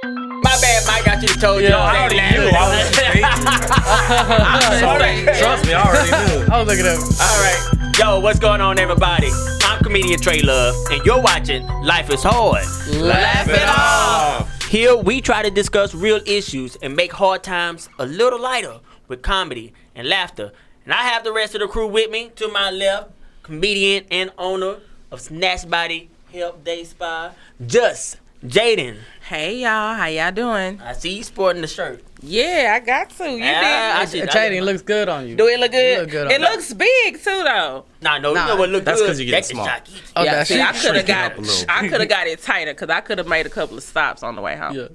My bad, Mike. I should have told you all I already knew. Trust me, I already knew. I was looking at him. All right. Yo, what's going on, everybody? I'm comedian Trey Love, and you're watching Life is Hard. Laugh It Off. Here, we try to discuss real issues and make hard times a little lighter with comedy and laughter. And I have the rest of the crew with me. To my left, comedian and owner of Snatch Body Help Day Spa, Just Jaden. Hey y'all, how y'all doing? I see you sporting the shirt. Yeah, I got to. You did. Jaden looks good on you. Do it look good? It look good It on looks big too, though. You know what look that's good? 'cause you get small. Oh, Yeah, that's see, I could have shrinking up a little got, I could have got it tighter because I could have made a couple of stops on the way home. Yeah.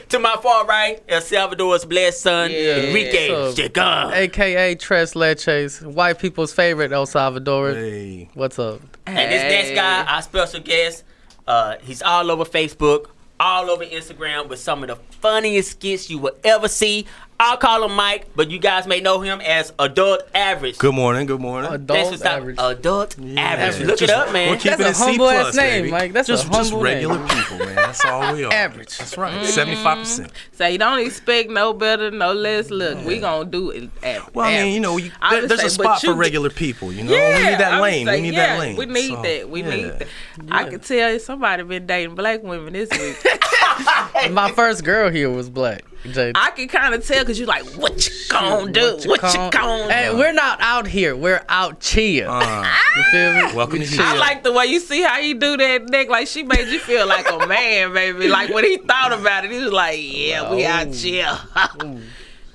To my far right, El Salvador's blessed son, Enrique So, Chica. AKA Tres Leches, white people's favorite El Salvador. Hey. What's up? And this next guy, our special guest, he's all over Facebook, all over Instagram with some of the funniest skits you will ever see. I'll call him Mike, but you guys may know him as Adult Average. Good morning. Good morning. Adult average. Adult Average. Look it up, man. We're keeping That's it a humble ass C+, name, baby. Mike. That's just a humble regular name. people, man. That's all we are. Average. That's right. 75%. So you don't expect no better, no less. Look, we gonna do it. Well, I mean, you know, I would there's say, a but spot you for did- regular people. You know, Yeah, we need that I would lane. say, We need yeah, that lane. We need So, that. We need yeah. that. I can tell you somebody been dating black women this week. My first girl here was black. Jaden. I can kind of tell because you like, what you gonna do? What you gonna Hey, do? we're not out here. We're out here. You feel me? Welcome to chill. Houston. I like the way you see how you do that neck. Like she made you feel like a man, baby. Like when he thought about it, he was like, "Yeah, we out here."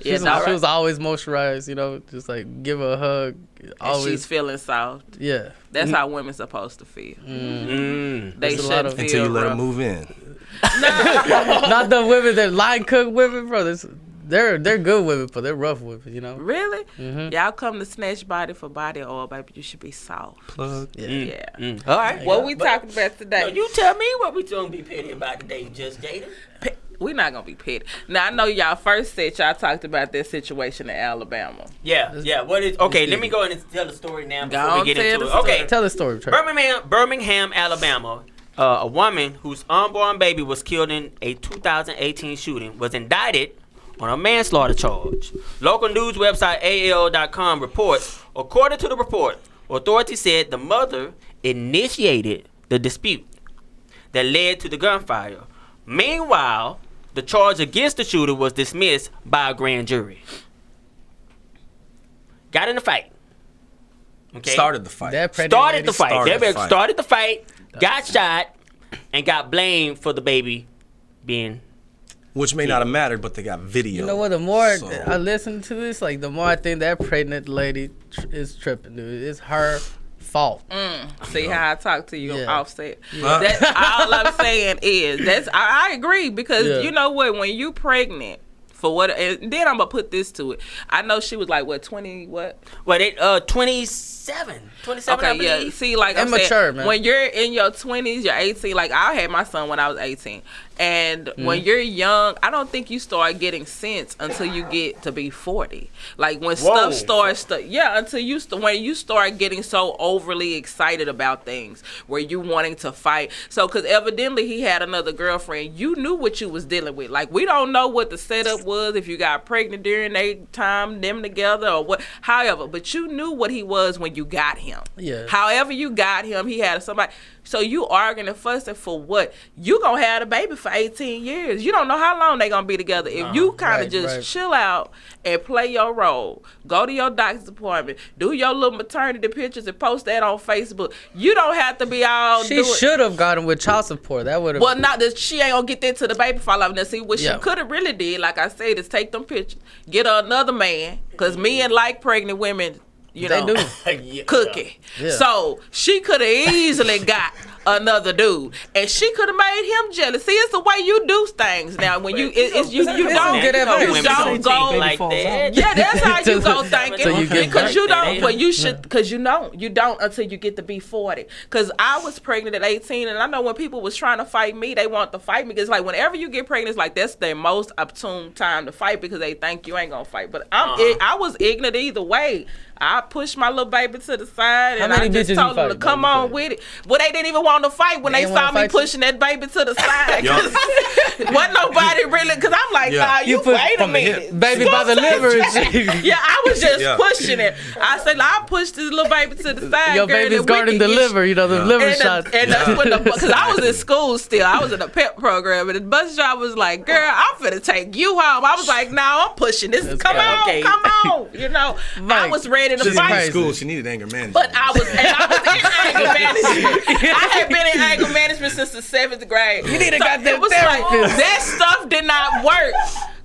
She was always moisturized, you know, just like give her a hug. And Always, she's feeling soft. yeah. That's how women's supposed to feel. They There's a lot shouldn't of- feel Until you let rough. them move in. Not the women that line cook women, bro. They're good women, but they're rough women, you know. Really? Y'all come to Snatch Body for body oil, baby. You should be soft. Plug. Yeah. All right. What we But- talking about today? No, you tell me what we gonna be petty about today, Just Jaden. We not gonna be petty. Now I know y'all first set y'all talked about that situation in Alabama. Yeah. What is? Okay, let me go ahead and tell the story now before Go we on, get tell into the it. story. Okay. Tell the story, Trey. Birmingham, Alabama. A woman whose unborn baby was killed in a 2018 shooting was indicted on a manslaughter charge. Local news website AL.com reports, according to the report, authorities said the mother initiated the dispute that led to the gunfire. Meanwhile, the charge against the shooter was dismissed by a grand jury. Got in a fight. Okay. Started the fight. That pregnant Started lady the fight. started the They fight. started the fight, got shot, and got blamed for the baby being. Which may not have mattered, but they got video. You know what? The more So- I listen to this, like the more I think that pregnant lady is tripping, dude. It's her fault. See how I talk to you Yeah. offset. Huh? That's all I'm saying is I agree because Yeah. you know what, when you pregnant for what, and then I'm gonna put this to it. I know she was like what 20 what? Well, they 27, I Okay, yeah. believe. See, like I'm Immature, saying, man. when you're in your 20s, you're 18. Like I had my son when I was 18, and when you're young, I don't think you start getting sense until you get to be 40. Like when Whoa. stuff starts to until you when you start getting so overly excited about things where you wanting to fight. So because evidently he had another girlfriend, you knew what you was dealing with. Like we don't know what the setup was if you got pregnant during their time them together or what. However, but you knew what he was when you got him. Yeah. However you got him, he had somebody. So you arguing and fussing for what? You gonna have a baby for 18 years. You don't know how long they gonna be together. If you kind of right, just right. chill out and play your role, go to your doctor's appointment, do your little maternity pictures and post that on Facebook. You don't have to be all She doing. should have gotten with child support. That would have. Well, not that she ain't gonna get that till the baby fall off. Now, see what Yeah. she could have really did, like I said, is take them pictures, get her another man, cause men like pregnant women. You They know, do. Yeah. cookie. Yeah. So she could have easily got another dude, and she could have made him jealous. See, it's the way you do things now. When you, it's you don't good advice. you don't go like that. Yeah, that's how you go thinking. So you get Because you don't, back. but you should, because you don't until you get to be 40. Because I was pregnant at 18, and I know when people was trying to fight me, they want to fight me. Because like whenever you get pregnant, it's like that's their most opportune time to fight because they think you ain't gonna fight. But I was ignorant either way. I pushed my little baby to the side, and many I just bitches you told them to fight, come baby? on with it. But they didn't even want want to fight when they didn't saw wanna me fight you? pushing that baby to the side. Yup. 'Cause wasn't nobody really, because I'm like, Yeah. nah, You you put wait a from the hip. minute. Baby by the liver and shit. Yeah, I was just Yeah. pushing it. I said, I pushed this little baby to the side. Your girl, baby's and we guarding can the get liver, you know, the liver and, shots. and that's when because I was in school still. I was in a pep program, and the bus driver was like, "Girl, I'm finna take you home." I was like, "No, I'm pushing this. Come on, okay. come on." You know, I Mike, was ready to She's in fight. school. She needed anger management. But I was in anger management. I had been in anger management since the 7th grade. You need a goddamn it was therapist. Like, that stuff did not work.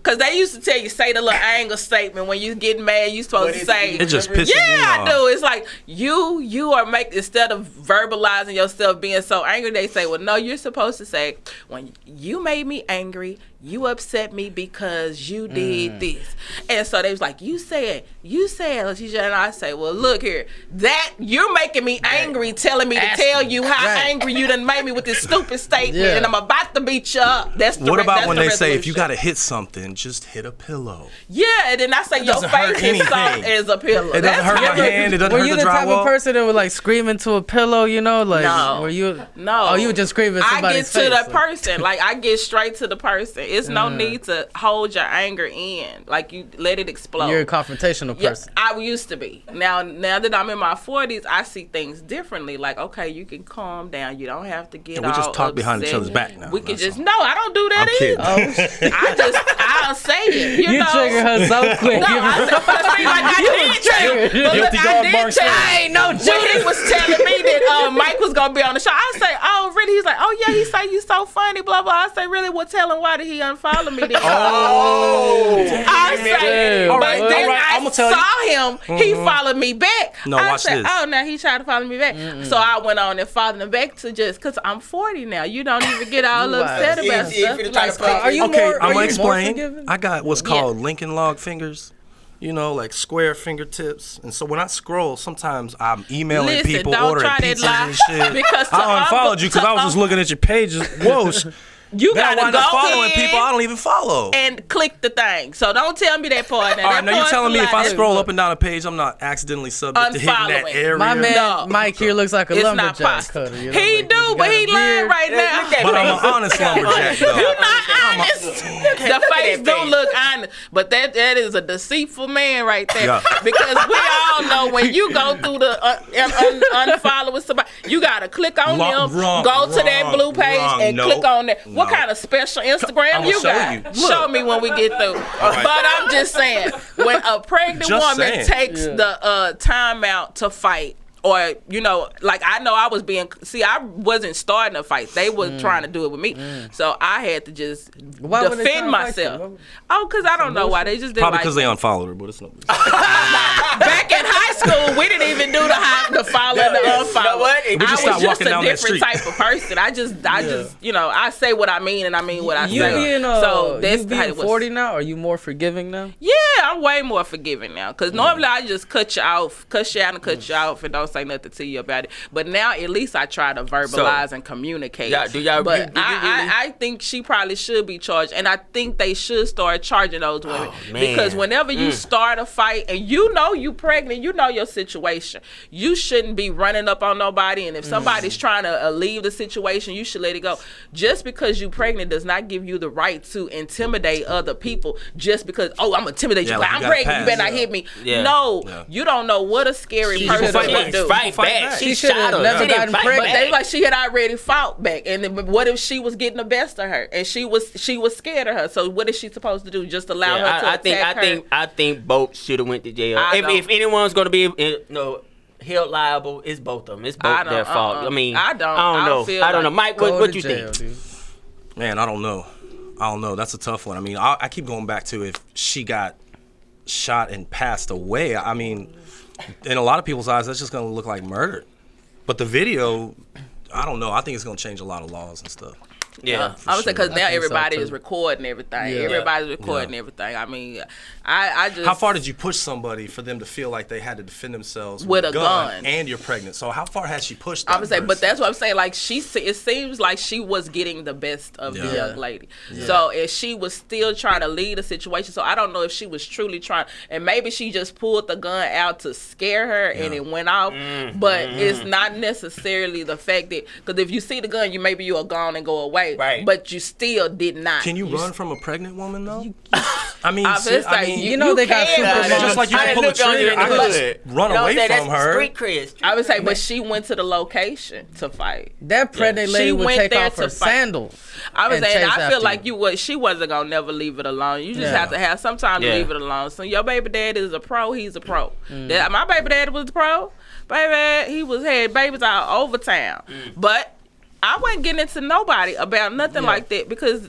Cause they used to tell you, say the little anger statement when you get mad. You supposed to say, It just pisses me yeah, off. I do. It's like you are instead of verbalizing yourself being so angry, they say, well, no, you're supposed to say, when you made me angry, you upset me because you did this. And so they was like, you said, Letitia, and I say, well, look here, that you're making me angry, telling me to tell you how angry you done made me with this stupid statement, Yeah. and I'm about to beat you up. That's the What about that's when the they say if resolution. you gotta hit something, just hit a pillow? Yeah, and then I say your doesn't hurt face is soft anything. as a pillow. It doesn't hurt my hand. It doesn't Were hurt you the the type of drywall. person that would like scream into a pillow, you know? Like, No. were you? No. Oh, you would just scream at I get somebody's to face. the person. Like, I get straight to the person. It's no need to hold your anger in. Like, you let it explode. You're a confrontational Yeah, person. I used to be. Now that I'm in my 40s, I see things differently. Like, okay, you can calm down. You don't have to get And we just all talk behind each upset. other's back now. We can That's just all. no. I don't do that I'm kidding. either. I'll say it. You You know? trigger her so quick. No, I said, but see, like I did tell you. But look, Guilty I dog did barks tell you. first. I ain't no When he was telling me that Mike was gonna be on the show, I say, "Oh, really?" He's like, "Oh yeah." He say, "You so funny." Blah blah. I say, "Really?" Well, tell him why did he unfollow me? Then? I say, Damn. but Alright, then alright, I I'ma tell you. saw him. He followed me back. No, I watch said, this. "Oh, now he tried to follow me back." So I went on and followed him back to just because I'm 40 now. You don't even get all You upset wise. about If you stuff. try to Like, play- Are you Okay, more? I'm are gonna you more explain. forgiving? I got what's called Lincoln log fingers. You know, like square fingertips. And so when I scroll, sometimes I'm emailing Listen, people, don't ordering try that pizzas lie, and shit. because to I unfollowed you because I was just looking at your pages. Whoa. you Then I gotta wind go up following in people I don't even follow. and click the thing. So don't tell me that part. Now, All that right, now you're part's telling me if I lie. scroll up and down a page, I'm not accidentally subject to hitting that Unfollowing. area. My man No. Mike here looks like a It's not lumberjack possible. cutter. You know? He Like, do, he but got he a lying beard. right now. Look at But I'm face. an honest lumberjack, though. You're not honest. The Look at face that do face. look honest, but that is a deceitful man right there. Yeah. Because we all know when you go through the unfollowing somebody, you gotta click on them, go to that blue page, and click on that. What No. kind of special Instagram I'ma you show got? you. Look. Show me when we get through. right. But I'm just saying, when a pregnant Just woman saying. takes Yeah. the time out to fight. Or, you know, like I know I wasn't starting a fight. They were trying to do it with me. So I had to just Why would they try defend to fight you? myself. Oh, because I don't know why. They just didn't Probably like because me. they unfollowed her, but it's no. Back in high school, we didn't even do the follow and the unfollow. know what? We I just was stopped just walking a down that different street. type of person. I just, you know, I say what I mean and I mean what I You say. being, So that's you how being it was. 40 now? Are you more forgiving now? Yeah, I'm way more forgiving now. Because normally I just cut you off, cuss you out and cut you off and don't say nothing to you about it. But now at least I try to verbalize and communicate. Yeah, do y'all- But do you really? I think she probably should be charged. And I think they should start charging those women. man. Because whenever you start a fight and you know you pregnant, you know your situation. You shouldn't be running up on nobody. And if somebody's trying to leave the situation, you should let it go. Just because you pregnant does not give you the right to intimidate other people. Just because, oh, I'm intimidate you. Yeah, Like, like I'm you gotta pregnant. You pass. better not hit me. Yeah. No, Yeah. you don't know what a scary She person should've would fight do. Fight Fight back. back. She She should've shot her. never She didn't gotten fight pregnant. But back. they like she had already fought back, and then what if she was getting the best of her, and she was scared of her? So what is she supposed to do? Just allow her to attack her? I think both should have went to jail. I If don't. anyone's gonna be held liable, it's both of them. It's both their fault. I mean, I don't know. feel I don't know. like- Mike, what to you jail, think? dude. Man, I don't know. That's a tough one. I mean, I keep going back to if she got shot and passed away. I mean, in a lot of people's eyes, that's just going to look like murder. But the video, I don't know. I think it's going to change a lot of laws and stuff. Yeah, I would say because I now think so, everybody too. is recording everything. Yeah. Everybody's recording everything. I mean, I just How far did you push somebody for them to feel like they had to defend themselves With a gun. and you're pregnant? So how far has she pushed that I would say, but person? that's what I'm saying. Like it seems like she was getting the best of the Yeah. young lady. So if she was still trying to lead a situation, so I don't know if she was truly trying, and maybe she just pulled the gun out to scare her and it went off. But it's not necessarily the fact that, because if you see the gun, maybe you'll gone and go away. Right. But you still did not. Can you run from a pregnant woman though? I mean, I was gonna say, you know they got can. super just like you I can done pull a looked on you trigger, in the I could hood. just run You know what I'm away saying? from That's her. Street cred. I would say, but she went to the location to fight. That pregnant lady She would went take there off her to fight. sandals. I was and saying, chase I feel after like she wasn't gonna never leave it alone. You just Yeah. have to have some time to Yeah. leave it alone. So your baby dad is a pro. He's a pro. My baby dad was a pro. Baby, he had babies all over town. But I wasn't getting into nobody about nothing like that because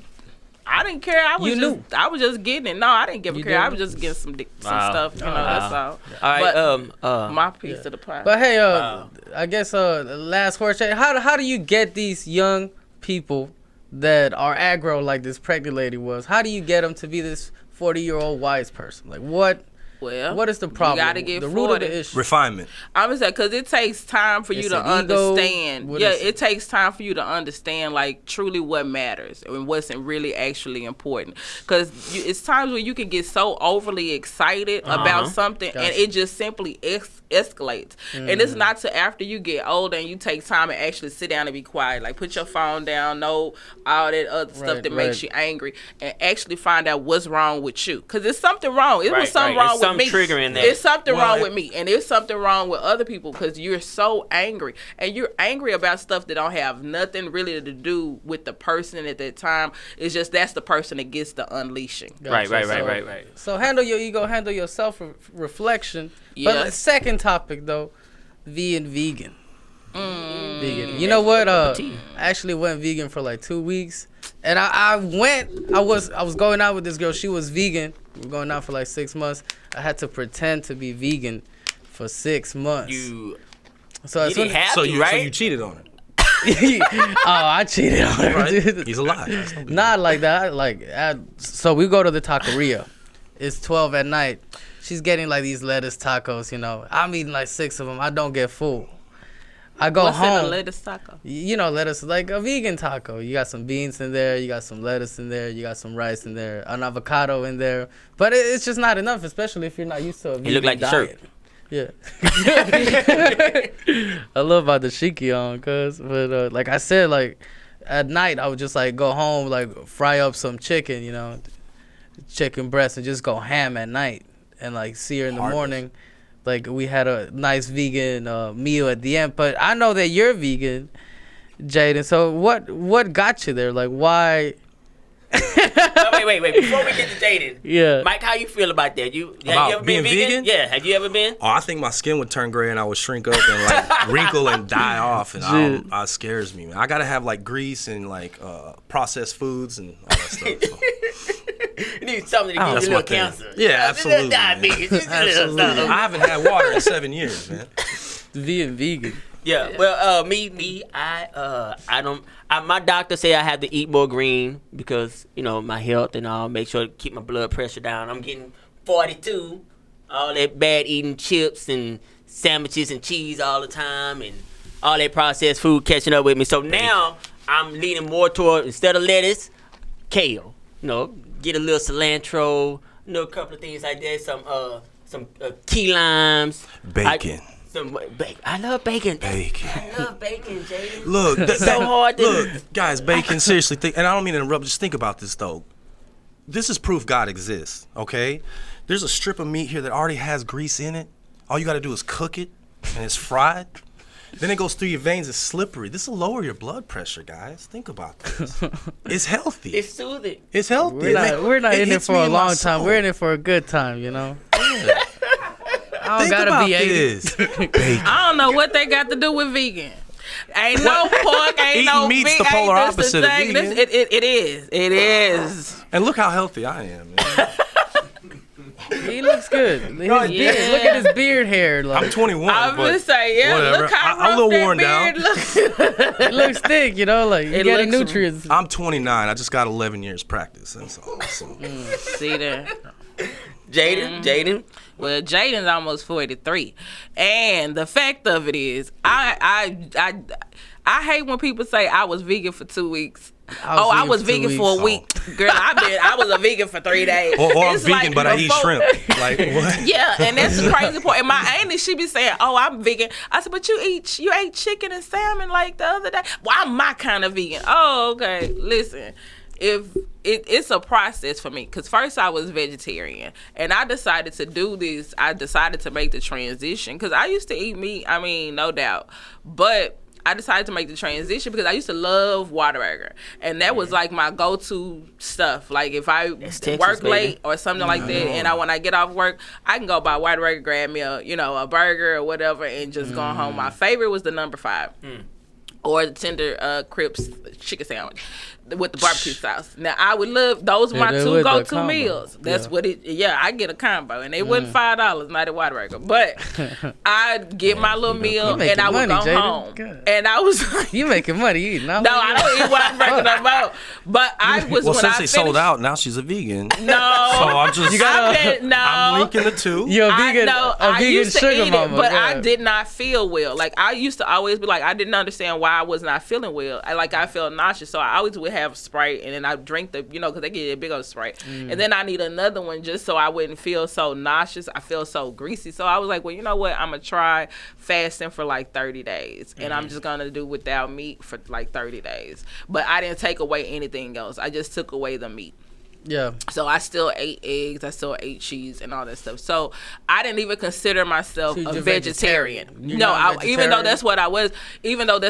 I didn't care. I was just getting it. No, I didn't give a care. I was just getting some Wow. stuff. You know, that's all. All right, My piece of the pie. But hey, I guess last question. How do you get these young people that are aggro like this pregnant lady was? How do you get them to be this 40-year-old wise person? Like what is the problem? You gotta get the root 40. of the issue. Refinement. I was saying, because it takes time for you It's to an ego. understand. What Yeah, is it? it takes time for you to understand, like, truly what matters and what's really actually important. Because it's times when you can get so overly excited about something and Gotcha. it just simply escalates. And it's not till after you get older and you take time and actually sit down and be quiet. Like, put your phone down, know all that other stuff that makes you angry, and actually find out what's wrong with you. Because there's something wrong. It was something wrong with me. Trigger in there. It's something wrong with me, and there's something wrong with other people because you're so angry, and you're angry about stuff that don't have nothing really to do with the person at that time. It's just that's the person that gets the unleashing. Gotcha. Right. So handle your ego, handle your self-reflection. Yeah. But second topic though, vegan. Vegan. You know what? I actually went vegan for like 2 weeks, and I was going out with this girl. She was vegan. We were going out for like 6 months. I had to pretend to be vegan for 6 months. You right? didn't have So to, you right? cheated on her. I cheated on her. Right? Dude. He's alive. That's no big Not like that. So we go to the taqueria. It's 12 at night. She's getting like these lettuce tacos, you know. I'm eating like 6 of them. I don't get full. I go What's home. in a lettuce taco? You know, lettuce, like a vegan taco. You got some beans in there. You got some lettuce in there. You got some rice in there. An avocado in there. But it's just not enough, especially if you're not used to a vegan look like your diet. shirt. Yeah. I love about the shiki on, cuz. But like I said, like at night, I would just like go home, like fry up some chicken, you know, chicken breast, and just go ham at night and like see her in the morning. Like we had a nice vegan meal at the end. But I know that you're vegan, Jaden. So what got you there? Like why? Wait. Before we get to dating, Yeah. Mike, how you feel about that? Have you About ever been being vegan? Yeah. Have you ever been? Oh, I think my skin would turn gray and I would shrink up and like wrinkle and die off, and it scares me, man. I gotta have like grease and like processed foods and all that stuff. So. You need something to give That's you a my little thing. cancer. Yeah, absolutely. Diabetes. Man. Absolutely. I haven't had water in 7 years, man. Vegan. Yeah. Well, I don't. My doctor say I have to eat more green because my health and all. Make sure to keep my blood pressure down. I'm getting 42. All that bad eating chips and sandwiches and cheese all the time and all that processed food catching up with me. So now I'm leaning more toward, instead of lettuce, kale. Get a little cilantro. A couple of things like that. Some key limes. Bacon. I love bacon. I love bacon, Jaden. Look, so hard to look, guys, bacon. Seriously, and I don't mean to interrupt. Just think about this though. This is proof God exists. Okay, there's a strip of meat here that already has grease in it. All you got to do is cook it, and it's fried. Then it goes through your veins. It's slippery. This will lower your blood pressure, guys. Think about this. It's healthy. It's soothing. It's healthy. We're not in it hits for me a in my long time. soul. We're in it for a good time, I don't Think gotta about be 80. this. Bacon. I don't know what they got to do with vegan. Ain't no pork, ain't Eating no meat's vegan. the polar opposite of vegan. It is. It is. And look how healthy I am, man. He looks good. His beard, yeah. look at his beard hair. Like, I'm 21. I was but gonna say, yeah, whatever. look how I'm a rough little that worn down. beard looks. it looks thick, you know, like you It getting looks- nutrients. I'm 29. I just got 11 years practice. That's all. So. See there. Jaden. Well, Jaden's almost 43, and the fact of it is, I hate when people say I was vegan for 2 weeks. I was vegan for a week. Girl, I was a vegan for 3 days. Or I'm It's vegan, like but I eat before- shrimp. Like what? Yeah, and that's the crazy part. And my auntie, she be saying, "Oh, I'm vegan." I said, "But you ate chicken and salmon like the other day." Well, I'm my kind of vegan. Oh, okay. Listen, if it's a process for me, because first I was vegetarian, and I decided to do this. I decided to make the transition because I used to eat meat. I mean, no doubt, but I decided to make the transition because I used to love Whataburger, and that was like my go-to stuff. Like if I Texas, work baby. late or something like that, and when I get off work, I can go buy Whataburger, grab me a burger or whatever, and just go home. My favorite was the number 5. Or the tender Crips chicken sandwich with the barbecue sauce. Now I would love those. Were my they two would, the go-to combo. meals. That's Yeah. what it. Yeah, I get a combo, and they wasn't $5, not at Whataburger. But I'd get my little meal, making and I would money, go Jaden. home, Good. and I was like, You making money eating? no, I don't eat Whataburger no more. But I was Well, when since I they sold finished- out, now she's a vegan. No, So I'm just. no. I'm linking the two. You're a I vegan, know. a I vegan used to sugar eat mama. it, but yeah. I did not feel well. Like I used to always be like, I didn't understand why I was not feeling well. I felt nauseous, so I always would have Sprite, and then I drink the, because they get a big old Sprite, and then I need another one just so I wouldn't feel so nauseous. I feel so greasy, so I was like, well, you know what? I'm gonna try fasting for like 30 days, and I'm just gonna do without meat for like 30 days. But I didn't take away anything else. I just took away the meat. Yeah. So I still ate eggs, I still ate cheese and all that stuff. So I didn't even consider myself So a you're vegetarian. vegetarian. You're No, not even though vegetarian? that's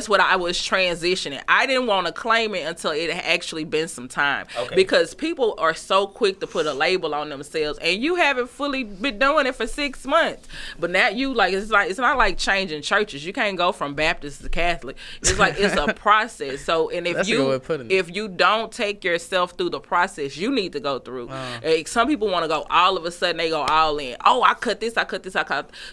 what I was transitioning. I didn't want to claim it until it had actually been some time. Okay. Because people are so quick to put a label on themselves, and you haven't fully been doing it for 6 months. But now it's not like changing churches. You can't go from Baptist to Catholic. It's like it's a process. So and That's a good way of putting it. if you don't take yourself through the process you need to go through. Some people want to go all of a sudden, they go all in. Oh, I cut this.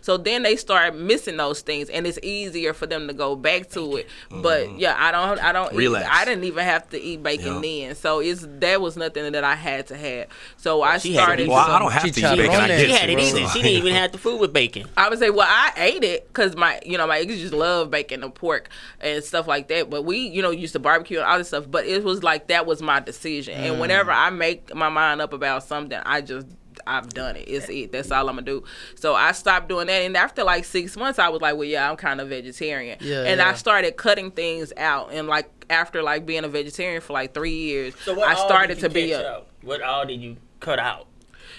So then they start missing those things, and it's easier for them to go back to it. But yeah, I don't Relax. I didn't even have to eat bacon then. So that was nothing that I had to have. So I She had to started. eat Well, I don't have to eat Chicharrones. bacon. I She get had it to, easy. so. She didn't even have the food with bacon. I would say, well, I ate it because my eggs just love bacon and pork and stuff like that. But we, used to barbecue and all this stuff. But it was like that was my decision. And whenever I make my mind up about something, I've done it. It's it. That's all I'm gonna do. So I stopped doing that. And after like 6 months, I was like, well, yeah, I'm kind of vegetarian. Yeah, I started cutting things out. And like after like being a vegetarian for like 3 years, So what I all started did you to be catch out? What all did you cut out?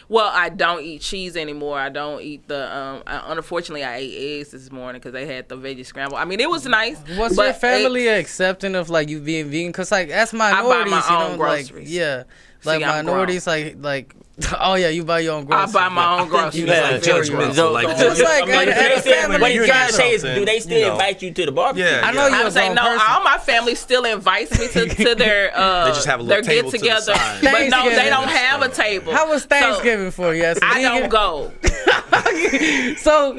Well, I don't eat cheese anymore. I don't eat the. Unfortunately, I ate eggs this morning because they had the veggie scramble. I mean, it was nice. Was but your family eggs- accepting of like you being vegan? Cause like as buy minorities, my own like groceries. yeah, See, like I'm minorities, like oh yeah, you buy your own I groceries. buy my own groceries. You got Like, judgment. So- Like, Just like But at a family what you reunion trying to say is, something, do they still invite you to the barbecue? Yeah, I know yeah. you I a would say grown no. person. All my family still invites me to their They just have a their little table get to the together, side. but no, they Thanksgiving. don't have a table. How was Thanksgiving for you? As a I vegan? don't go. So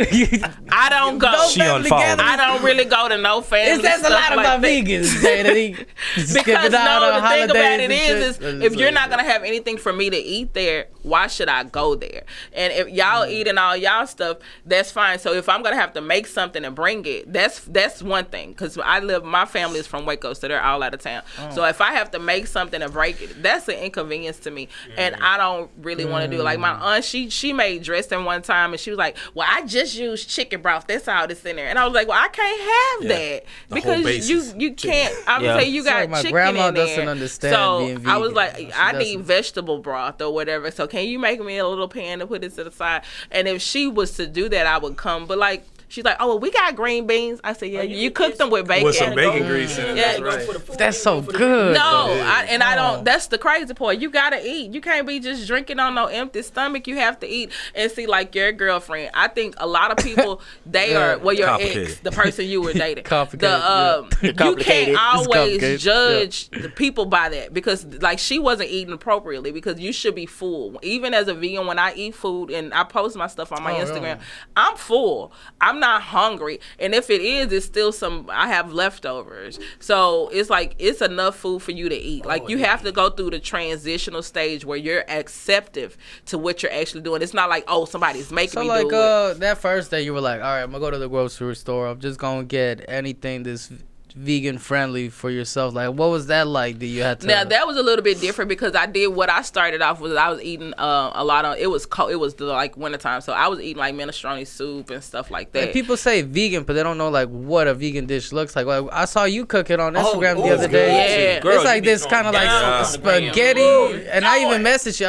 I don't go. No She family unfollowed. gathering? I don't really go to no family. It says a stuff lot like about that. vegans, Jay, that he Because skipping out no, on the thing about holidays it and is shit. if you're not gonna have anything for me to eat there, why should I go there? And if y'all eating all y'all stuff, that's fine. So if I'm gonna have to make something and bring it, that's one thing. Because my family is from Waco, so they're all out of town. So if I have to make something and break it, that's an inconvenience to me, and I don't really want to do it. Like my aunt, she made dressing one time, and she was like, "Well, I just used chicken broth. That's all that's in there." And I was like, "Well, I can't have that The because whole basis. you can't." I would Yeah. say you got Sorry, my chicken grandma in there. doesn't understand so being I was vegan. like, She I need doesn't. vegetable broth or whatever. So can you make me a little pan to put it to the side? And if she was to do that, I would come. But like, She's like, oh, well, we got green beans. I said, yeah, you cooked them with bacon. With some bacon grease in it. Yeah. That's right. That's so good. No, I don't. That's the crazy part. You gotta eat. You can't be just drinking on no empty stomach. You have to eat. And see, like your girlfriend, I think a lot of people they are your ex, the person you were dating. Complicated. You can't always judge the people by that because like she wasn't eating appropriately because you should be full. Even as a vegan, when I eat food and I post my stuff on my Instagram, I'm full. I'm not hungry, and if it is, it's still I have leftovers. So it's like it's enough food for you to eat. Like you have to go through the transitional stage where you're acceptive to what you're actually doing. It's not like somebody's making me do it. That first day you were like, all right, I'm gonna go to the grocery store. I'm just gonna get anything that's vegan friendly for yourself. Like, what was that like? Did you have to? Now that was a little bit different because I did what I started off with. I was eating a lot of. It was cold. It was like wintertime, so I was eating like minestrone soup and stuff like that. Like, people say vegan, but they don't know like what a vegan dish looks like. Like I saw you cook it on Instagram the other day. Yeah, Girl, it's like this kind of like spaghetti. And I even messaged you.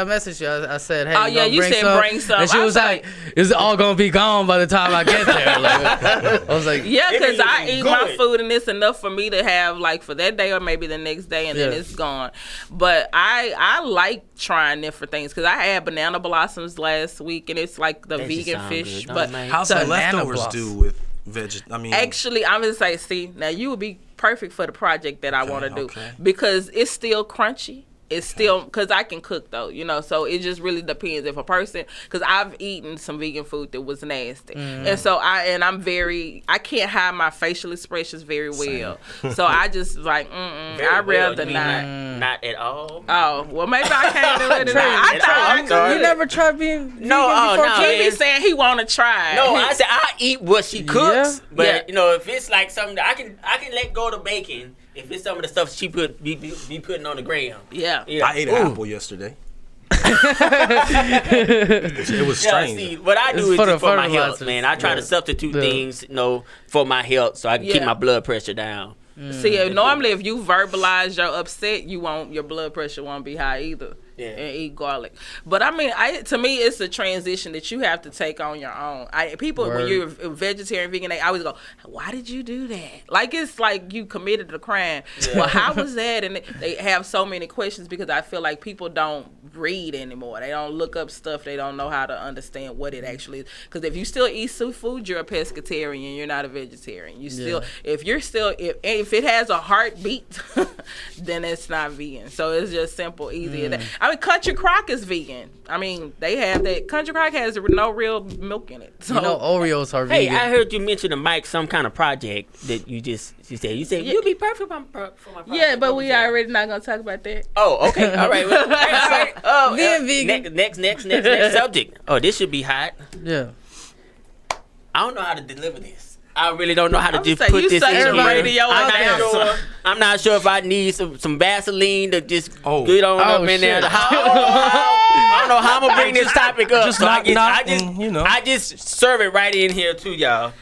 I said, hey, you said bring some. And she was like, "Is it all gonna be gone by the time I get there?" Like, I was like, yeah, because I eat my food and it's enough for me to have like for that day or maybe the next day and then it's gone. But I like trying different things because I had banana blossoms last week and it's like the vegan fish. But how's the leftovers do with veg? I mean, actually, I'm gonna say, see, now you would be perfect for the project that I want to do because it's still crunchy. It's still, because I can cook though, so it just really depends if a person, because I've eaten some vegan food that was nasty. And so I can't hide my facial expressions very well. So I just like, I'd rather not. Not at all. Oh, well maybe I can't do it. I thought you never tried being vegan no, before? He be saying he want to try. No, I said I eat what she cooks, but Yeah. if it's like something that I can let go of the bacon. If it's some of the stuff she be putting on the gram. Yeah. I ate an apple yesterday. It was strange. See, what I do is just for my health, man. I try to substitute things, for my health so I can keep my blood pressure down. See, normally if you verbalize your upset, your blood pressure won't be high either. Yeah. And eat garlic. But I mean, to me, it's a transition that you have to take on your own. When you're a vegetarian, vegan, they always go, why did you do that? Like, it's like you committed a crime. Yeah. Well, how was that? And they have so many questions because I feel like people don't read anymore. They don't look up stuff. They don't know how to understand what it actually is. Because if you still eat seafood, you're a pescatarian. You're not a vegetarian. You still, if it has a heartbeat, then it's not vegan. So it's just simple, easy. I mean, Country Crock is vegan. I mean, they have that. Country Crock has no real milk in it. So. Oreos are vegan. Hey, I heard you mention to Mike some kind of project that you said you'd be perfect for my project. Yeah, but we already not gonna talk about that. Oh, okay, all right. Well, all right. Oh, vegan. Next subject. Oh, this should be hot. Yeah. I don't know how to deliver this. I really don't know how to just put this in here. I'm not sure if I need some Vaseline to just get on up in there. I don't know how I'm gonna bring this topic up. I just serve it right in here too, y'all.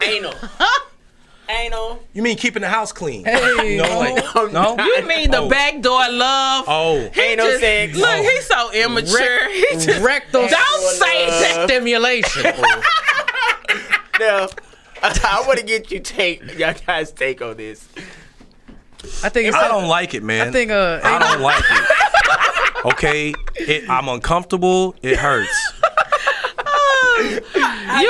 Anal. You mean keeping the house clean? Hey, no. You mean the backdoor love? Anal sex. Look, he's so immature. Rectal. Don't say that. Stimulation. No. I want to get y'all guys take on this. I don't like it, man. I don't like it. Okay, I'm uncomfortable. It hurts. You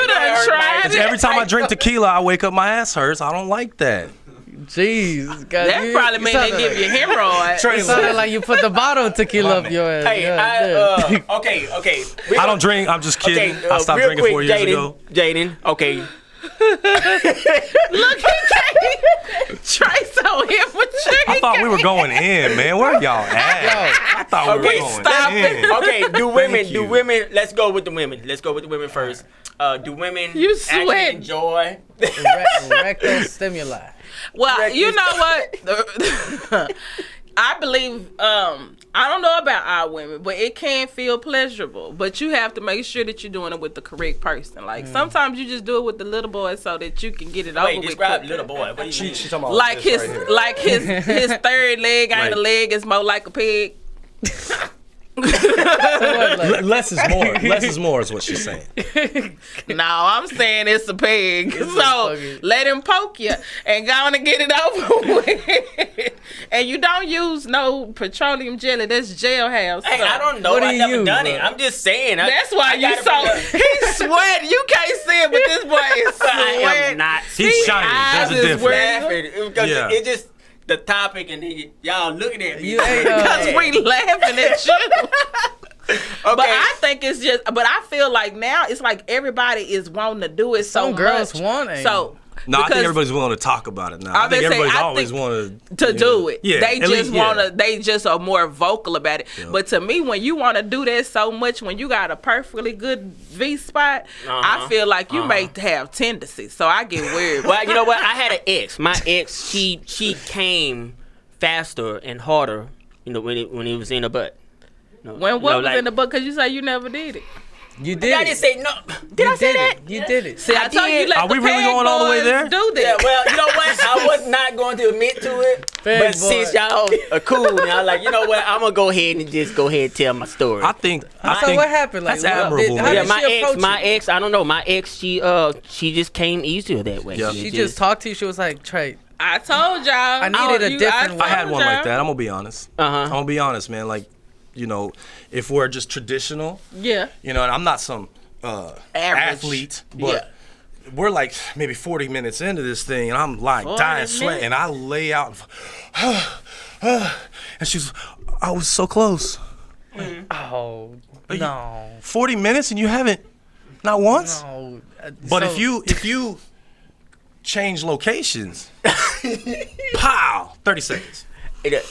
done tried it. Every time I drink tequila, I wake up, my ass hurts. I don't like that. Jeez, God, that probably mean they give you hemorrhoids. It sounded like you put the bottle of tequila up your ass. Hey, okay. I don't drink. I'm just kidding. I stopped drinking 4 years ago. Jaden, okay. Look, he can't. Trey so immature. I thought we were going in, man. Where y'all at? I thought we were going in. Okay, do women? Let's go with the women. Let's go with the women first. Do women actually enjoy rectal stimuli? Well, you know what? I believe, I don't know about our women, but it can feel pleasurable. But you have to make sure that you're doing it with the correct person. Like, sometimes you just do it with the little boy so that you can get it over with. Describe little boy. What do you mean? Like his third leg ain't a leg, it's more like a pig. Less is more. Less is more is what she's saying. No, I'm saying it's a pig. So let him poke you and go on and get it over with. And you don't use no petroleum jelly. That's jailhouse. Hey, I don't know. What do I've you never use, done bro? it. I'm just saying. That's why you so he's sweating. You can't see it, but this boy is I sweating. am not. He's shiny. eyes There's a is difference. where- Laughing because Yeah. it just the topic and then y'all looking at me. You ain't, Because we laughing at you. Okay. But I think it's just. But I feel like now it's like everybody is wanting to do it so Some girls much. want it. So No, I think because everybody's willing to talk about it now. I I think would say, everybody's I always think wanted to do it. Yeah, They at just least, yeah. wanna. They just are more vocal about it. Yeah. But to me, when you want to do that so much, when you got a perfectly good V spot, I feel like you may have tendencies. So I get weird. Well, you know what? I had an ex. My ex, she came faster and harder, when it was in her butt. When what was in the book? Because you say you never did it. You did I it. didn't say no. Did I say that? You did it. See, I told you did. let Are the we really peg going all the way boys there? do Yeah, that. well, you know what? I was not going to admit to it, Peg but boy. since y'all are cool, now I'm like, you know what? I'm gonna go ahead and tell my story. I think. So what happened? Like, that's admirable, how man. Yeah, did my she approach my you? ex, I don't know. My ex, she just came easier that way. Yeah. She just talked to you. She was like, Trey, I told y'all. I needed a different I had told one y'all. like that. I'm gonna be honest. I'm gonna be honest, man. Like, if we're just traditional, Yeah. and I'm not some athlete, but we're like maybe 40 minutes into this thing, and I'm like 40 dying sweat, and I lay out, and she's, I was so close. oh, no. 40 minutes and you haven't, not once. No. But So- if you change locations, pow, 30 seconds.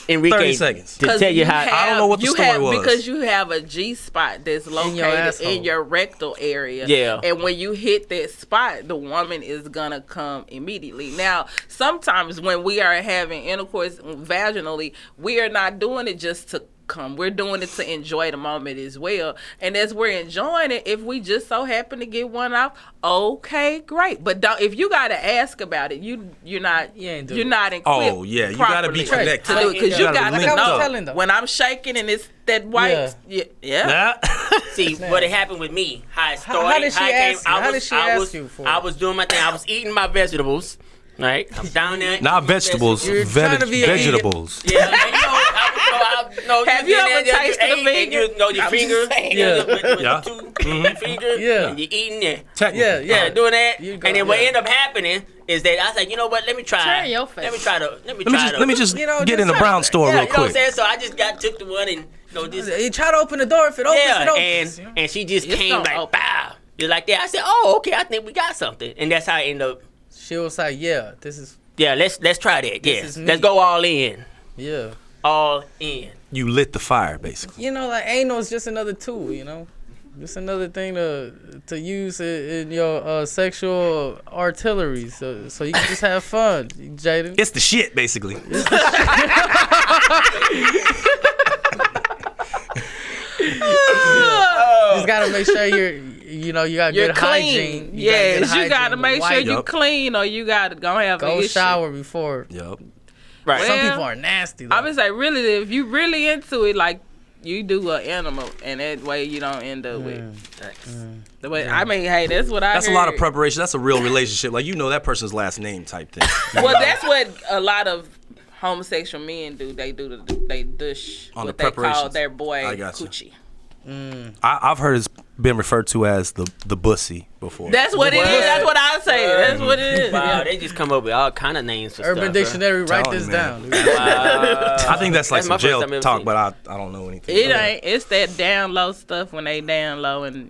Enrique, 30 seconds. to tell you how. I don't know what the story was. Because you have a G spot that's located asshole. in your rectal area. Yeah. And when you hit that spot, the woman is going to come immediately. Now, sometimes when we are having intercourse vaginally, we are not doing it just to come. We're doing it to enjoy the moment as well. And as we're enjoying it, if we just so happen to get one off, okay, great. But if you got to ask about it, you're not ain't do you're it. not equipped. Oh, yeah, you gotta be properly connected. to do it, because you gotta got be to linked know up. telling them. when I'm shaking and it's that white. Yeah. See what had happened with me. How it started. How did she it came, ask you? How did she ask you for it? I was doing my thing. I was eating my vegetables. Right. I'm down there. Not eating vegetables, You're trying to be a vegetables. Yeah, and Have you ever tasted a finger? You know your I'm finger, just saying. with Yeah. the two finger, Yeah. and you're eating it. Technically. Yeah. Yeah, doing that, You and go- then what yeah. ended up happening is that I was like, you know what? Let me try. Turn your face. Let me try to. Let me just You know, get just in the try brown to- store Yeah, real you know what I'm quick. saying? So I just took the one and just You try to open the door. If it opens, yeah, it opens. and she just It's came gonna like open. bow, just like that. I said, oh, okay, I think we got something, and that's how I ended up. She was like, yeah, this is, Yeah, let's try that. Yeah, is let's me. go all in, yeah. all in. You lit the fire, basically. Like anal is just another tool, just another thing to use in your sexual artillery, so you can just have fun, Jaden. It's the shit, basically. Just gotta make sure you got You're good clean. hygiene. Yes, you got to make sure wipe. you Yup. clean, or you got to go have an Go issue. shower before. Yup. Right. Some Well, people are nasty. Though. I would say, really, if you really into it, like you do an animal, and that way you don't end up with. The way I mean, hey, that's what I. That's a lot of heard. preparation. That's a real relationship. Like, that person's last name type thing. Well, that's what a lot of homosexual men do. They dush On what the they call preparations. their boy I got you. coochie. I've heard it's been referred to as the bussy before. That's what it is. That's what I say. That's what it is. Wow, Yeah. they just come up with all kind of names for Urban stuff. Dictionary, write Telling this you, down. man. dude. Wow. I think that's like That's my some jail first time ever talk, seen but I don't know anything. It about ain't. It's that down low stuff when they down low, and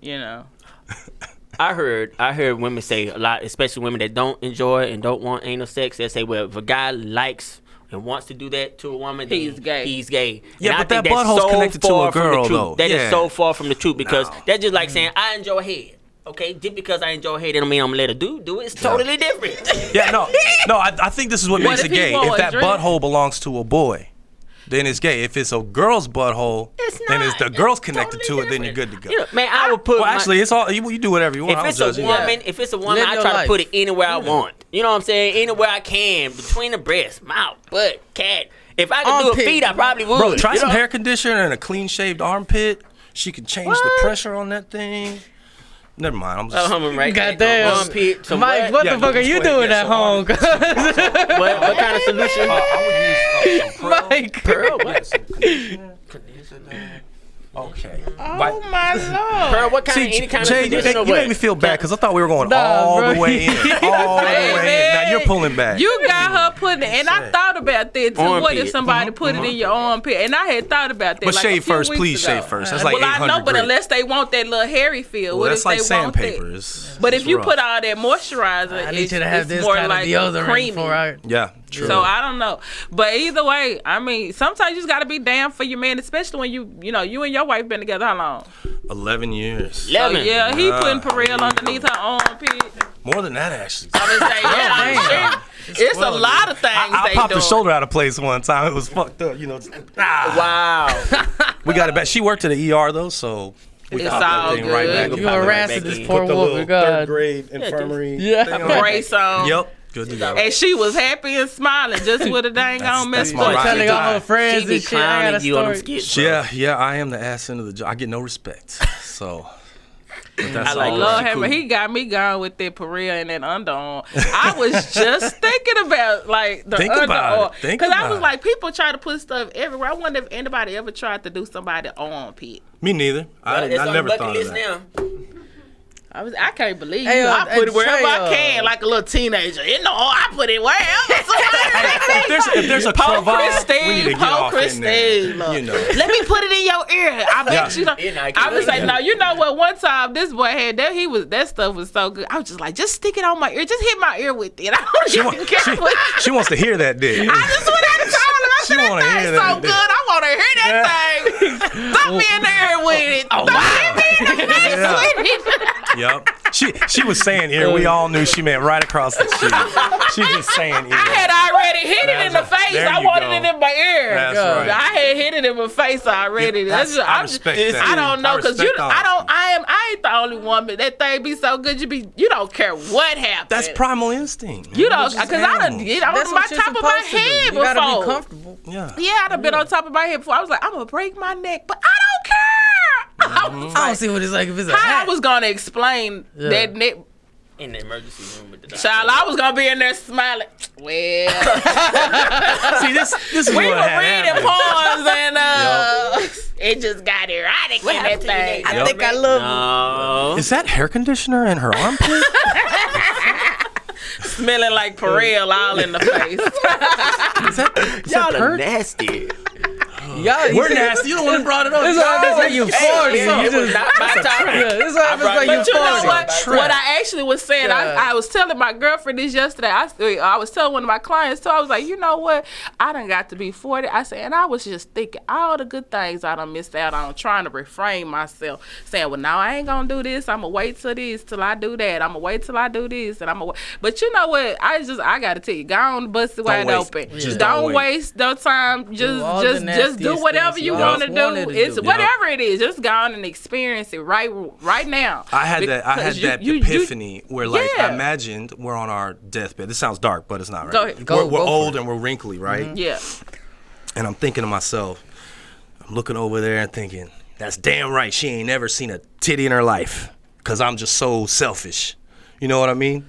I heard women say a lot, especially women that don't enjoy and don't want anal sex. They say, well, if a guy likes and wants to do that to a woman, then He's gay. He's gay. Yeah, And I but that think that's butthole's so connected to a far from the girl, truth. though. That is Yeah. so far from the truth, because No. that's just like saying I enjoy head. Okay, just because I enjoy head, that don't mean I'm gonna let a dude do it. It's totally different. Yeah, no. I think this is what makes if it he gay. want If a that drink? butthole belongs to a boy, then it's gay. If it's a girl's butthole, It's then not. it's the girl's It's connected totally to it, then you're good different. to go. You know, man, I would put. Well, my- actually, it's all you do whatever you want. If I it's don't a judge you. woman, Live I your try life. to put it anywhere I want. You know what I'm saying? Anywhere I can, between the breast, mouth, butt, cat. If I could do a Armpit. feet, I probably would. Bro, try You some know? hair conditioner and a clean shaved armpit. She could change the pressure on that thing. Never mind. I'm just. Humming right there. Goddamn. Armpit, some Mike, what Yeah, the fuck no, are you just wait. doing Yeah, at some home? what kind of solution? I would use some Mike. Pearl, Yeah, what? some conditioner. Okay. Oh my lord. Pearl, what kind See, of any kind Jay, of you condition or make what? me feel bad because I thought we were going Nah, all bro. the way in. All the way in. Now you're pulling back. You got her putting it, and I thought about that too. What if Armpit. somebody put it in your armpit? And I had thought about that. But like shave a few first, weeks please ago. shave first. That's like Well, I 800 know, but grit. unless they want that little hairy feel, Well, what that's if like they want sandpaper. that? It's But if you rough. put all that moisturizer, I need you to have it's this more kind like of deodorant creamy. before I. Yeah, true. So I don't know, but either way, I mean, sometimes you just gotta be down for your man, especially when you and your wife been together how long? 11 years. So 11. yeah, he putting Perel underneath her armpit. More than that, actually. I was like, yeah, I'm sure. It's a lot of things I they popped doing. the shoulder out of place one time. It was fucked up, Wow. We got it back. She worked at the ER though, so we It's popped all that thing right good. back. You You Pop it right harassing back this in. poor Put the woman, little God. third grade infirmary. Yeah. thing on. Brace on. Yep. Good to go. And she was happy and smiling just with a dang on that's messed my up. ride. Telling all her She friends be and shit. I got a clowning you on them story. skits. bro. Yeah, I am the ass end of the job. I get no respect. So but that's I like all. Lord She have cool. mercy, he got me going with that Perel and that underarm. I was just thinking about like the Think about underarm it. Think because I about was it. like, people try to put stuff everywhere. I wonder if anybody ever tried to do somebody armpit. Me neither. I It's on the never bucket thought of list that. now. I can't believe Hey, you. I put it wherever Trey, I can, like a little teenager. You know, I put it wherever. If there's a Paul cravat, we need to Christine, get Paul off in there. Christine, look. You know. Let me put it in your ear. I bet Yeah. you know. Yeah, I was like, yeah. no, you know what? One time this boy had that stuff was so good. I was just like, just stick it on my ear. Just hit my ear with it. I don't even care what. She wants to hear that dick. I just went out and told him, I She said, wanna that hear thing's so that. good. I want to hear that thing. Thump me in the ear with it. Oh, wow. Yep. She was saying ear. We all knew she meant right across the cheek. She just saying ear. I had already hit it in the face. There I you wanted go. it in my ear. That's right. I had hit it in my face already. Yeah, That's just, I I'm just, respect that. I don't know I because respect I ain't the only one, but that thing be so good. You don't care what happens. That's primal instinct. You man. don't, We're just because I done animals. get on That's my what you're top of my supposed to do. head You before. gotta be comfortable. Yeah. Yeah, I done been on top of my head before. I was like, I'm gonna break my neck, but I don't care. I was I don't like, see what it's like if it's a how I hat. was gonna explain Yeah. that neck. In the emergency room with the doctor. Child, I was gonna be in there smiling. Well, See, this is we what were had reading happened. poems and it just got erotic in that happened to your thing. neck? I think I love No. Is that hair conditioner in her armpit? Smelling like Perel all in the face. Is that Y'all her? are nasty. y'all. We're nasty. You the one that brought it up. This happens when you 40. Hey, You it was just, not my topic. yeah, this happens when But you you know 40. what? What I actually was saying, Yeah. I was telling my girlfriend this yesterday. I was telling one of my clients too. I was like, you know what? I done got to be 40. I said, and I was just thinking all the good things I done missed out on, trying to refrain myself, saying, well, no, I ain't gonna do this. I'm gonna wait till I do that. I'm gonna wait till I do this, and I'm gonna wait. But you know what? I gotta tell you, go on, bust it wide waste. open. Just Don't don't wait. waste no time. Just all the just do nastiest whatever things you you want to always do. wanted to It's do. whatever it is. Just go on and experience it right now. I had Because that you- epiphany where, like, Yeah. I imagined we're on our deathbed. This sounds dark, but it's not, right? Go ahead. Go- we're go for old it. and we're wrinkly, right? Yeah. And I'm thinking to myself, I'm looking over there and thinking, that's damn right. She ain't never seen a titty in her life because I'm just so selfish. You know what I mean?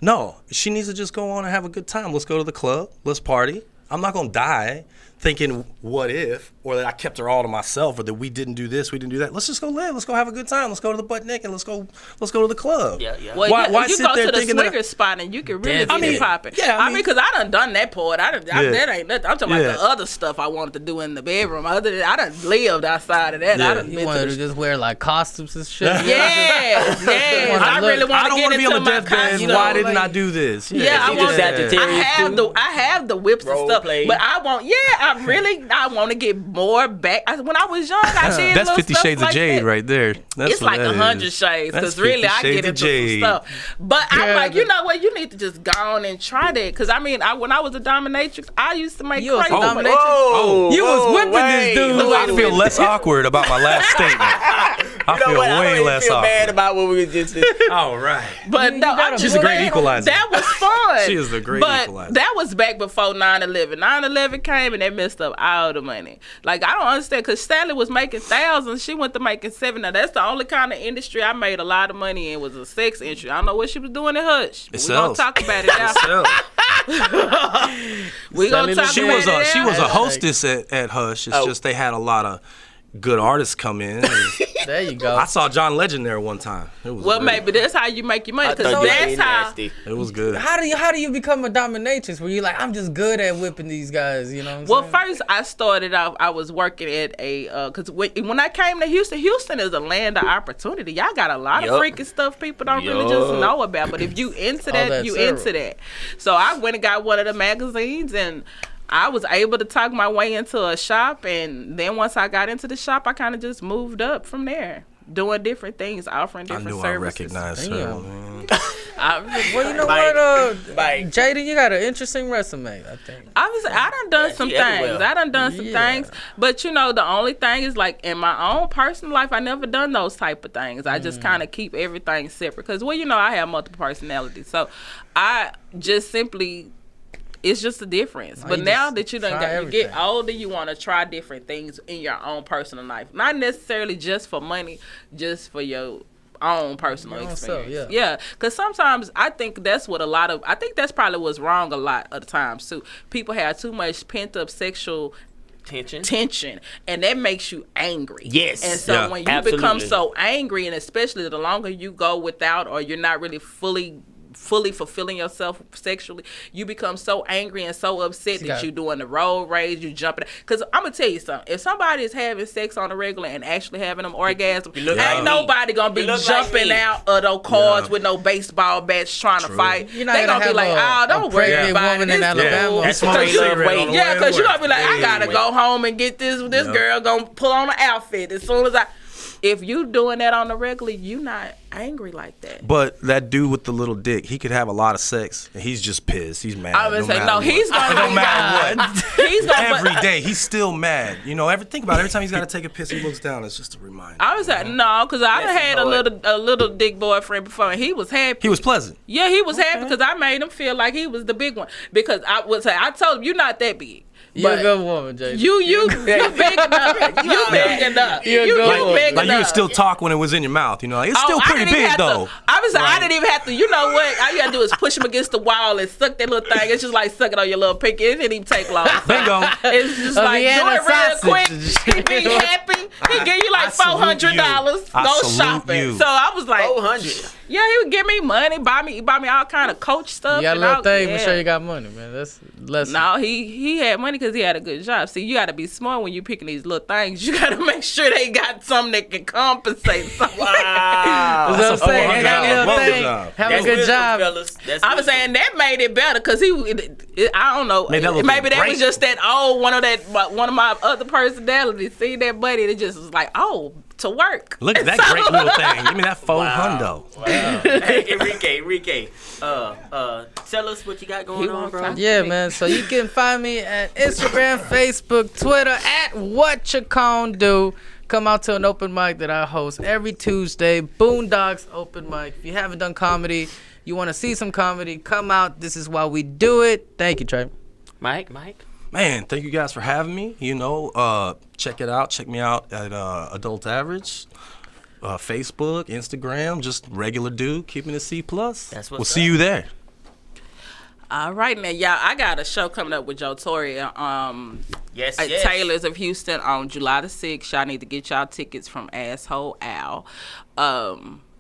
No, she needs to just go on and have a good time. Let's go to the club. Let's party. I'm not going to die thinking, what if, or that I kept her all to myself, or that we didn't do this, we didn't do that. Let's just go live. Let's go have a good time. Let's go to the butt naked. Let's go to the club. Yeah, yeah. Well, Why you sit go there to the thinking that- swinger spot and you can really Dance. get I mean, it popping. yeah, I mean- because I done that part. Yeah. That ain't nothing. I'm talking Yeah. about the other stuff I wanted to do in the bedroom. Other than I done lived outside of that. Yeah. I done You been wanted to to the just wear like costumes and shit. Yes. I really want I to don't get want to be into on the my deathbed. costume. Why didn't like- I do this? Yeah, I You want just Sagittarius too? I have the whips and Role stuff, play. but I want to get more back. When I was young, I did That's little 50 stuff Shades like of Jade that. right there. That's It's what like that 100 is. shades That's because really 50 I Shades get of into some Jade. stuff. But I'm Yeah, like, you know what? You need to just go on and try that because I mean, when I was a dominatrix, I used to make You was a crazy. dominatrix? Whoa, You was whoa, whipping this wait. dude. I feel less awkward about my last statement. I feel way less feel bad awkward. about what we just did. All right. But no, I'm She's just a great saying, equalizer. That was fun. She is the great but equalizer. That was back before 9/11. 9/11 came and they messed up all the money. Like, I don't understand, because Sally was making thousands. She went to making 7. Now, that's the only kind of industry I made a lot of money in, was a sex industry. I don't know what she was doing in Hush. We're going to talk about it now. We're going to talk She about was it she now. was a hostess at Hush. It's just they had a lot of good artists come in. There you go. I saw John Legend there one time. It was Well, great. maybe that's how you make your money, because thought you that's was how. nasty. It was good. How do you become a dominatrix where you're like, I'm just good at whipping these guys, you know what I'm Well, saying? first I started off. I was working at a because when I came to Houston, Houston is a land of opportunity. Y'all got a lot of Yup. freaky stuff people don't really just Yup. know about. But if you into that, that you syrup. into that. So I went and got one of the magazines, and I was able to talk my way into a shop. And then once I got into the shop, I kind of just moved up from there, doing different things, offering I different knew services. I recognized her. Damn. Man. Well, you know Mike, what, Mike. Jaden, you got an interesting resume, I think. I done some she things. everywhere. I done some Yeah. things. But you know, the only thing is, like, in my own personal life, I never done those type of things. I just kind of keep everything separate. Because, well, you know, I have multiple personalities. So I just simply, it's just a difference. No, but you now just that you try you get everything. older, you want to try different things in your own personal life. Not necessarily just for money, just for your own personal Your own self, experience. yeah. Because sometimes I think that's what I think that's probably what's wrong a lot of the times too. People have too much pent up sexual tension, and that makes you angry. Yes. And so Yeah. when you Absolutely. become so angry, and especially the longer you go without, or you're not really fully fulfilling yourself sexually, you become so angry and so upset that you doing the road rage, you jumping. Because I'm gonna tell you something: if somebody is having sex on a regular and actually having them orgasms, You look ain't like nobody gonna be You look jumping like me. out of those cars Yeah. with no baseball bats trying to fight. You're not They gonna gonna be have like, a- oh, don't a worry pregnant about woman it. in It's Alabama. cool. That's Smoke straight love cigarette on waiting. the Yeah, way because to you're work. gonna be like, I gotta Hey. go home and get this girl gonna pull on the outfit as soon as I. If you doing that on the regular, you not angry like that. But that dude with the little dick, he could have a lot of sex, and he's just pissed. He's mad. I would say matter no. what. He's gonna No be matter mad. what. He's gonna Every day, he's still mad. You know, think about it. Every time he's got to take a piss, he looks down. It's just a reminder. I was like, no, because I done Yes, had Lord. a little dick boyfriend before, and he was happy. He was pleasant. Yeah, he was happy because I made him feel like he was the big one. Because I would say, I told him, you're not that big. You're a But good woman, Jaden. you big enough. You big enough. You're a You good woman. big Like you would enough. still talk when it was in your mouth. You know, like, it's Oh, still I pretty didn't even big have though. to, I didn't even have to. You know what? All you gotta do is push him against the wall and suck that little thing. It's just like sucking on your little pinky. It didn't even take long. Bingo. It's just A like do Vienna it real quick. sausage. He be happy. He give you I like salute $400. you. I Go salute shopping. you. So I was like, 400. yeah, he would give me money, buy me all kind of coach stuff. You got a and little all- thing yeah. for sure you got money, man. That's less. No, he had money because he had a good job. See, you got to be smart when you picking these little things. You got to make sure they got something that can compensate something. Wow. That's what I'm saying. That's They got a a little wonderful thing. job. Have That's a good wisdom, job. fellas. That's I was wisdom. saying that made it better because I don't know. Made that little Maybe thing that was great. just that one of my other personalities. See that buddy, it just was like, oh, to work. Look at that great little thing. Give me that $400. Hey, Enrique. Tell us what you got going on, bro. Yeah, man. So you can find me at Instagram, Facebook, Twitter at WhatChaConDo. Come out to an open mic that I host every Tuesday, Boondocks Open Mic. If you haven't done comedy, you want to see some comedy, come out. This is why we do it. Thank you, Trey. Mike. Man, thank you guys for having me. You know, check it out. Check me out at Adult Average, Facebook, Instagram. Just regular dude, keeping it C+. That's what's We'll see up. you there. All right, now, y'all, I got a show coming up with Joe Torre Yes, at yes. Taylor's of Houston on July the 6th. Y'all need to get y'all tickets from Asshole Al.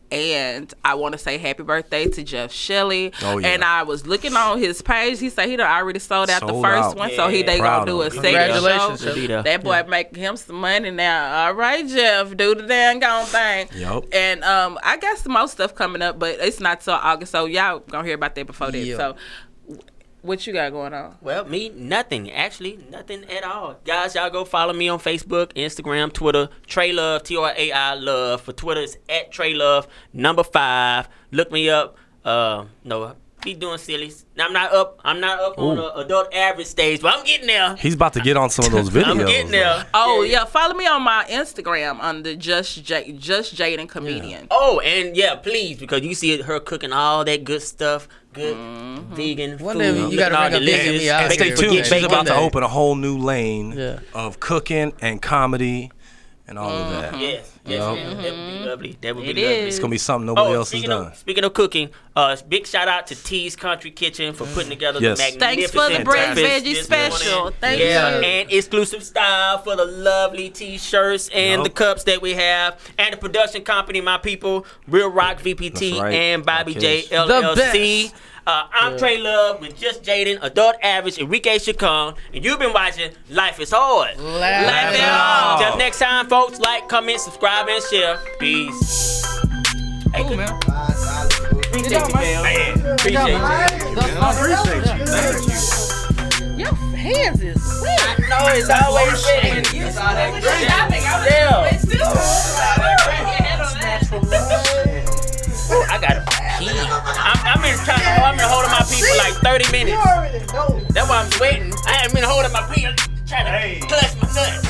And I want to say happy birthday to Jeff Shelley. Oh, yeah. And I was looking on his page. He said he done already sold out the Sold first out. one. So they Proud going to do a of him. second Congratulations, show. Jeff. That boy making him some money now. All right, Jeff, do the dang gone thing. Yup. And I got some more stuff coming up, but it's not till August. So y'all going to hear about that before that. Yeah. So what you got going on? Well, me, nothing. Actually, nothing at all. Guys, y'all go follow me on Facebook, Instagram, Twitter. Trey Love, Trai Love. For Twitter, it's at Trey Love, 5. Look me up. No, be doing sillies. Now, I'm not up on the adult average stage, but I'm getting there. He's about to get on some of those videos. I'm getting there. Oh yeah, follow me on my Instagram under Just Jaden Comedian. Oh, and yeah, please, because you see her cooking all that good stuff, good vegan One food. day you gotta looking all bring a vegan delicious. me out And stay here. tuned. She's about to One day. open a whole new lane Yeah. of cooking and comedy and all of that. Yes, know? that would be lovely. That would be It lovely. is. It's gonna be something nobody else has done. Speaking of cooking, big shout out to T's Country Kitchen for putting together Yes. the magnificent Thanks for the bread breakfast veggie this special. morning. Thank Yeah, you. and exclusive style for the lovely T-shirts and the cups that we have, and the production company, my people, WillRock VPT That's right. and Bobby J Okay. LLC. I'm Trey Love with Just Jaden, Adult Average, Enrique Chacon, and you've been watching Life is Hard. Laugh It Off. Till next time, folks, like, comment, subscribe, and share. Peace. Hey, Cool, man. appreciate you, man. Appreciate you. Your hands is wet. I know it's always wet. It's all that I gotta pee. I've been holding my pee for like 30 minutes. That's why I'm sweating. I haven't been holding my pee. I'm trying to clutch my nuts.